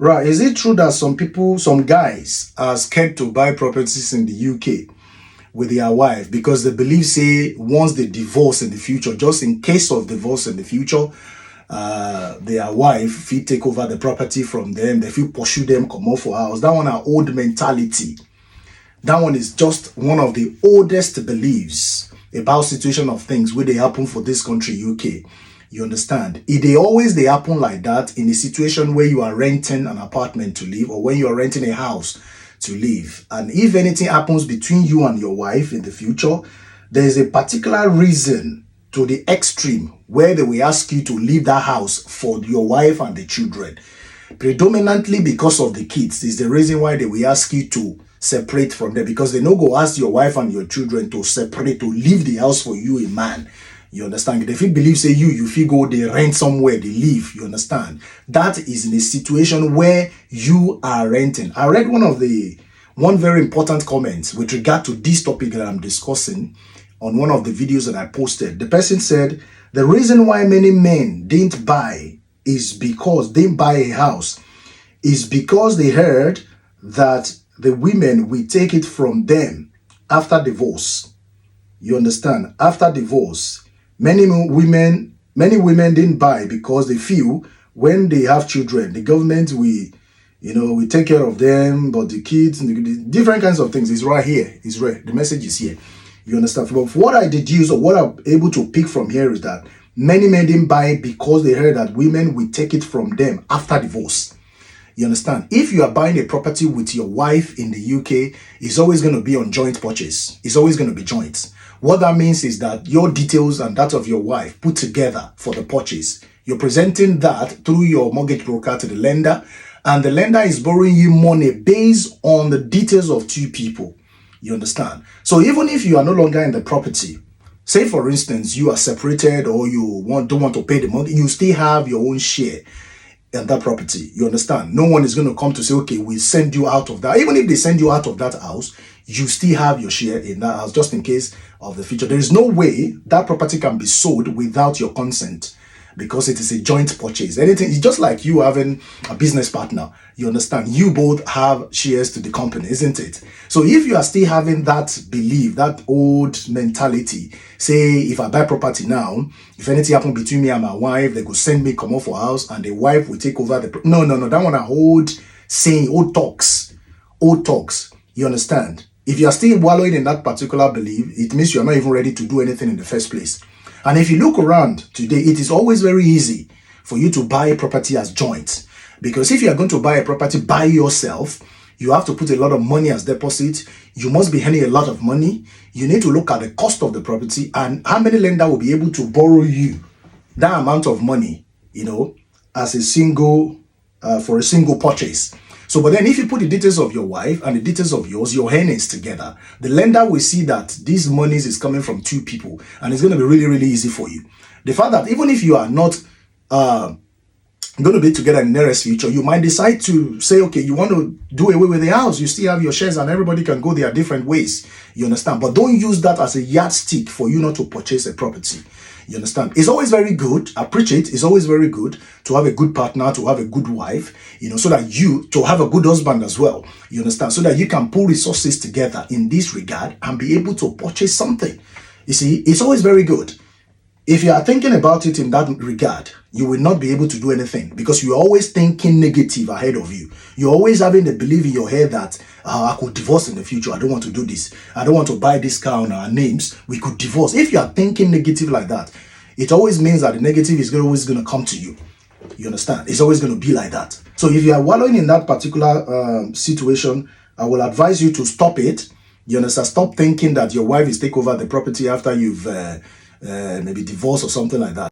Right. Is it true that some guys are scared to buy properties in the UK with their wife because they believe, say, once they divorce in the future, just in case of divorce in the future, their wife feel take over the property from them, they feel pursue them, come off for house. That one are old mentality. That one is just one of the oldest beliefs about situation of things where they happen for this country, UK. You understand? They happen like that in a situation where you are renting an apartment to live or when you are renting a house to live. And if anything happens between you and your wife in the future, there is a particular reason to the extreme where they will ask you to leave that house for your wife and the children. Predominantly because of the kids is the reason why they will ask you to separate from them, because they no go ask your wife and your children to separate, to leave the house for you, a man. You understand? If you believe, say you feel go, they rent somewhere, they live. You understand? That is in a situation where you are renting. I read one very important comment with regard to this topic that I'm discussing on one of the videos that I posted. The person said the reason why many men didn't buy a house is because they heard that the women will take it from them after divorce. You understand? After divorce, many women didn't buy because they feel when they have children, the government we take care of them, but the kids, different kinds of things is right here. Is right. The message is here. You understand? But what I deduce or what I'm able to pick from here is that many men didn't buy because they heard that women will take it from them after divorce. You understand? If you are buying a property with your wife in the UK, it's always going to be on joint purchase. It's always going to be joint. What that means is that your details and that of your wife put together for the purchase. You're presenting that through your mortgage broker to the lender, and the lender is borrowing you money based on the details of two people. You understand? So even if you are no longer in the property, say for instance, you are separated or you don't want to pay the money, you still have your own share in that property. You understand? No one is going to come to say, okay, we send you out of that. Even if they send you out of that house, you still have your share in that house just in case of the future. There is no way that property can be sold without your consent, because it is a joint purchase. Anything, it's just like you having a business partner. You understand? You both have shares to the company, isn't it? So if you are still having that belief, that old mentality, say if I buy property now, if anything happen between me and my wife, they go send me come off for house and the wife will take over the no, that one are old saying, old talks. You understand? If you are still wallowing in that particular belief, it means you are not even ready to do anything in the first place. And if you look around today, it is always very easy for you to buy a property as joint. Because if you are going to buy a property by yourself, you have to put a lot of money as deposit. You must be earning a lot of money. You need to look at the cost of the property and how many lender will be able to borrow you that amount of money, as a single, for a single purchase. So, but then if you put the details of your wife and the details of yours, your earnings together, the lender will see that these monies is coming from two people, and it's going to be really, really easy for you. The fact that even if you are not going to be together in the nearest future, you might decide to say, okay, you want to do away with the house. You still have your shares and everybody can go their different ways. You understand? But don't use that as a yardstick for you not to purchase a property. You understand? It's always very good. I preach it. It's always very good to have a good partner, to have a good wife, so that to have a good husband as well. You understand? So that you can pull resources together in this regard and be able to purchase something. You see, it's always very good. If you are thinking about it in that regard, you will not be able to do anything because you're always thinking negative ahead of you. You're always having the belief in your head that I could divorce in the future. I don't want to do this. I don't want to buy this car on our names. We could divorce. If you are thinking negative like that, it always means that the negative is always going to come to you. You understand? It's always going to be like that. So if you are wallowing in that particular situation, I will advise you to stop it. You understand? Stop thinking that your wife is take over the property after you've maybe divorced or something like that.